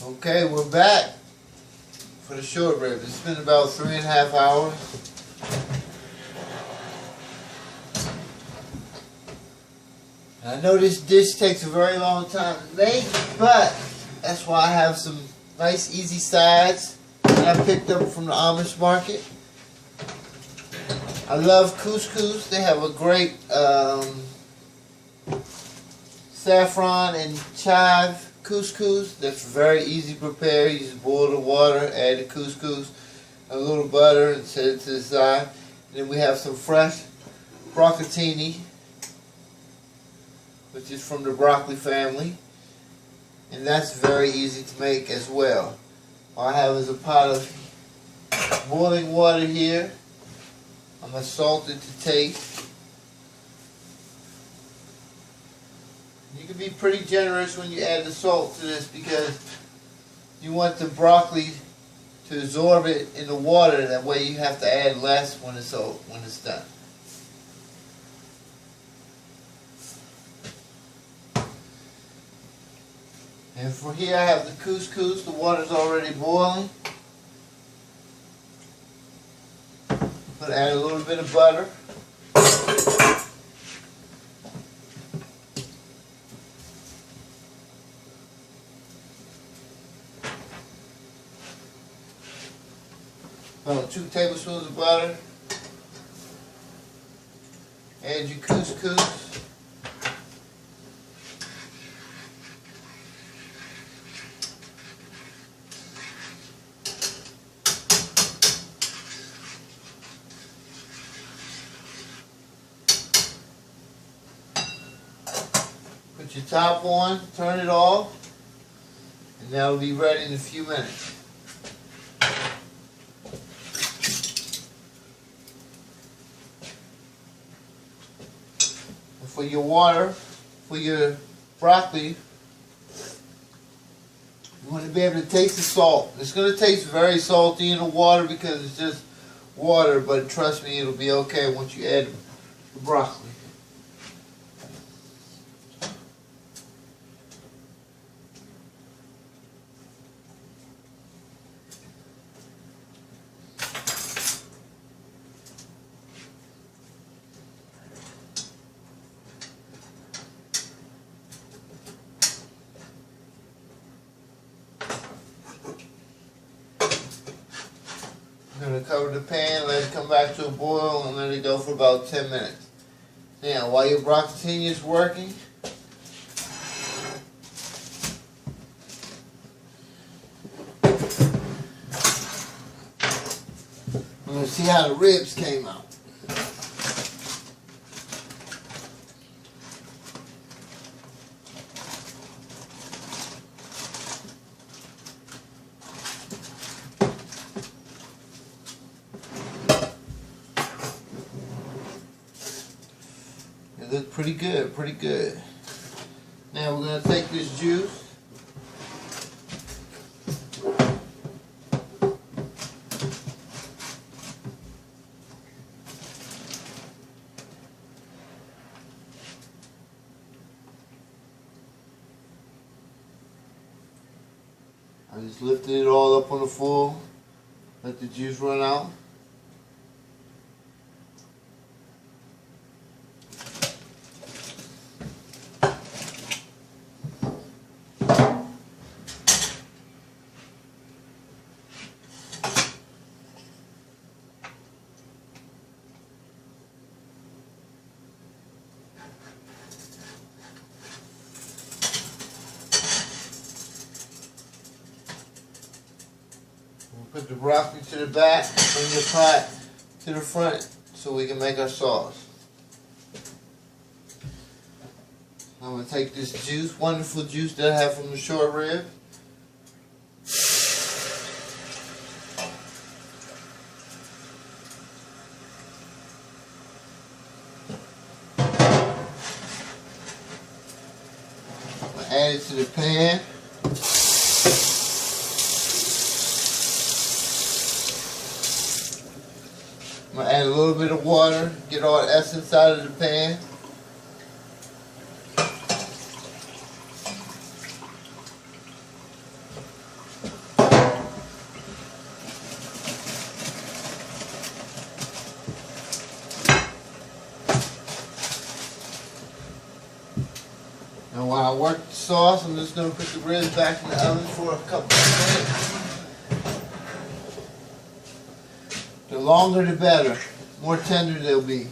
Okay, we're back for the short rib. It's been about 3.5 hours. I know this dish takes a very long time to make, but that's why I have some nice easy sides that I picked up from the Amish market. I love couscous. They have a great saffron and chive couscous that's very easy to prepare. You just boil the water, add the couscous, a little butter, and set it to the side. And then we have some fresh brocconcini, which is from the broccoli family, and that's very easy to make as well. All I have is a pot of boiling water here. I'm going to salt it to taste. You can be pretty generous when you add the salt to this because you want the broccoli to absorb it in the water. That way you have to add less when it's done. And for here I have the couscous. The water's already boiling. I'm going to add a little bit of butter. About 2 tablespoons of butter. Add your couscous. Put your top on, turn it off, and that'll be ready in a few minutes. For your water, for your broccoli, you want to be able to taste the salt. It's going to taste very salty in the water because it's just water, but trust me, it'll be okay once you add the broccoli. I'm going to cover the pan, let it come back to a boil, and let it go for about 10 minutes. Now, while your brocconcini is working, we're going to see how the ribs came out. Look pretty good, pretty good. Now we're going to take this juice. I just lifted it all up on the floor. Let the juice run out. Put the broccoli to the back, bring your pot to the front so we can make our sauce. I'm going to take this juice, wonderful juice that I have from the short rib. I'm going to add it to the pan. I'm going to add a little bit of water, get all the essence out of the pan. While I work the sauce, I'm just going to put the ribs back in the oven for a couple of minutes. The longer the better. More tender they'll be.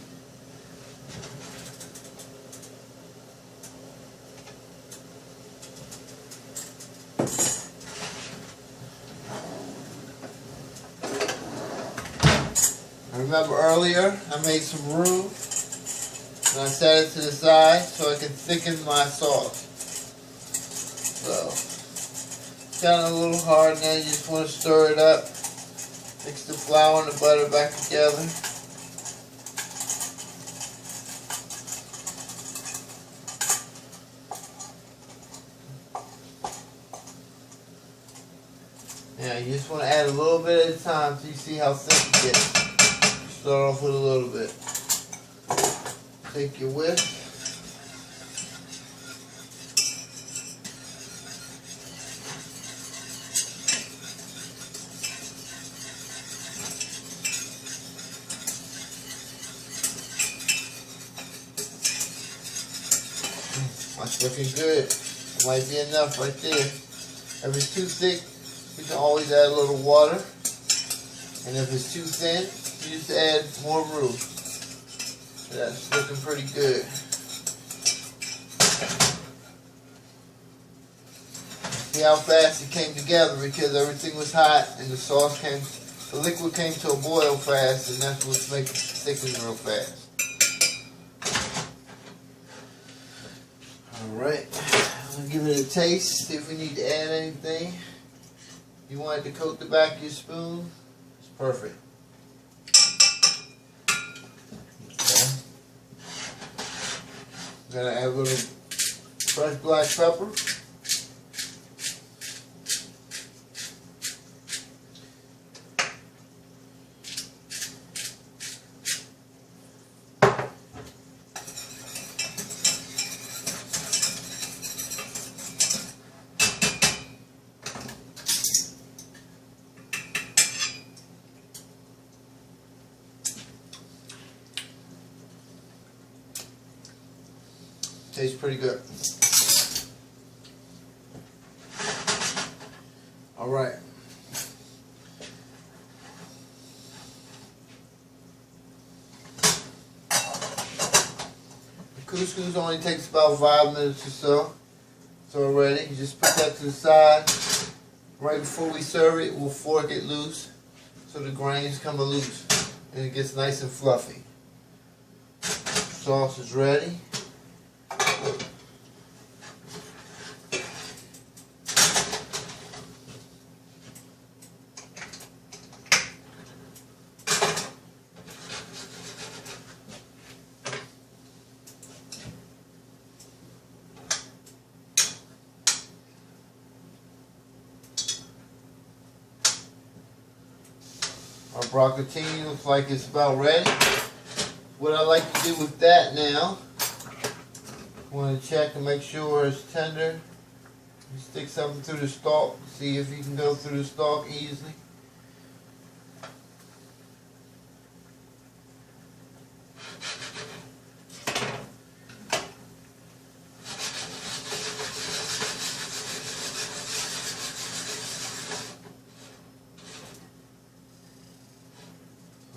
Remember earlier, I made some roux and I set it to the side so I can thicken my sauce. So, it's kind of a little hard now, you just want to stir it up. Mix the flour and the butter back together. Yeah, you just want to add a little bit at a time so you see how thick it gets. Start off with a little bit. Take your whisk. That's looking good. It might be enough right there. If it's too thick, you can always add a little water. And if it's too thin, you just add more roux. That's looking pretty good. See how fast it came together because everything was hot and the liquid came to a boil fast, and that's what's making it thicken real fast. Alright, I'll give it a taste, see if we need to add anything. If you want it to coat the back of your spoon, it's perfect. Gonna add a little fresh black pepper. Tastes pretty good. Alright. The couscous only takes about 5 minutes or so. It's all ready. You just put that to the side. Right before we serve it, we'll fork it loose so the grains come loose and it gets nice and fluffy. Sauce is ready. Our brocatini looks like it's about ready. What I like to do with that now, I want to check and make sure it's tender. You stick something through the stalk, see if you can go through the stalk easily.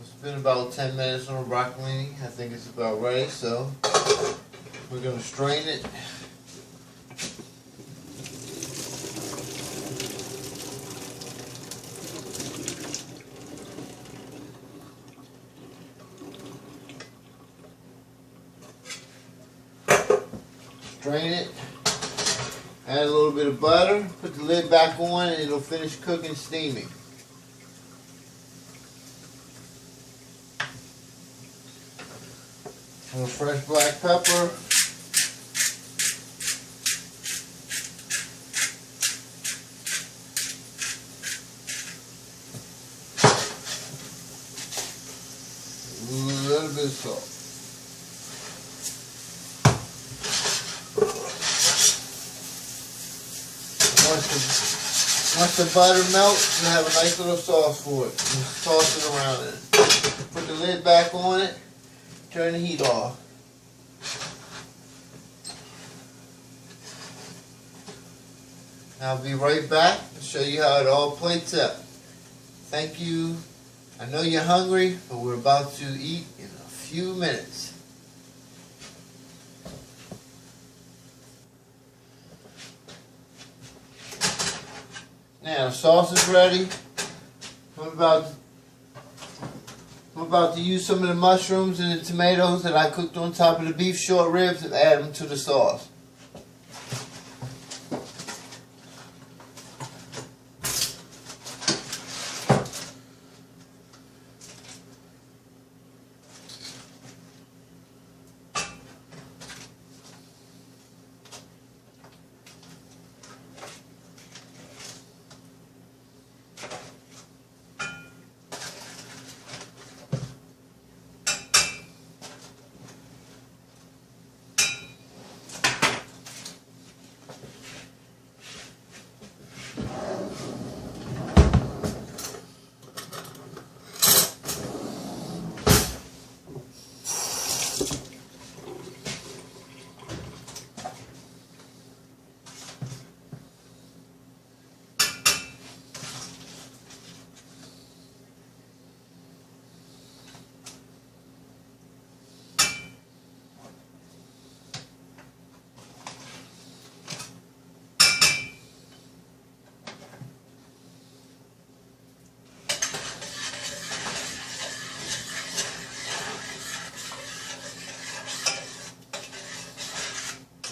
It's been about 10 minutes on the broccolini. I think it's about ready, so we're going to strain it. Strain it. Add a little bit of butter. Put the lid back on and it'll finish cooking steaming. A little fresh black pepper. A little bit of salt. Once the butter melts, you have a nice little sauce for it. Just toss it around in it. Put the lid back on it. Turn the heat off. I'll be right back to show you how it all plates up. Thank you. I know you're hungry, but we're about to eat in a few minutes. Now the sauce is ready. I'm about to use some of the mushrooms and the tomatoes that I cooked on top of the beef short ribs and add them to the sauce.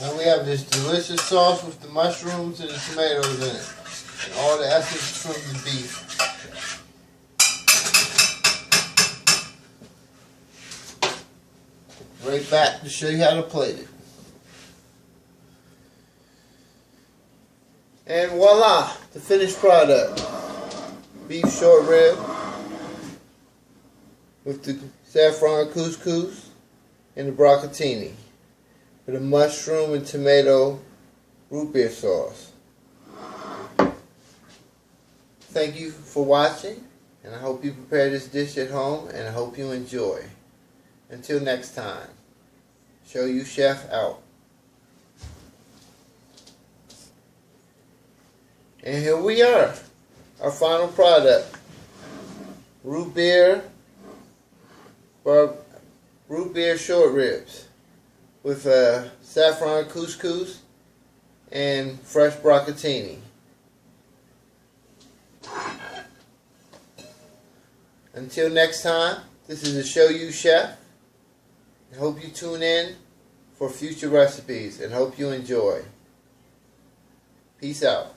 Now we have this delicious sauce with the mushrooms and the tomatoes in it, and all the essence from the beef. Right back to show you how to plate it. And voila, the finished product. Beef short rib with the saffron couscous and the brocatini with a mushroom and tomato root beer sauce. Thank you for watching, and I hope you prepare this dish at home, and I hope you enjoy. Until next time, Show You Chef out. And here we are, our final product. Rootbeer short ribs with saffron couscous and fresh brocatini. Until next time, this is the Show You Chef. I hope you tune in for future recipes and hope you enjoy. Peace out.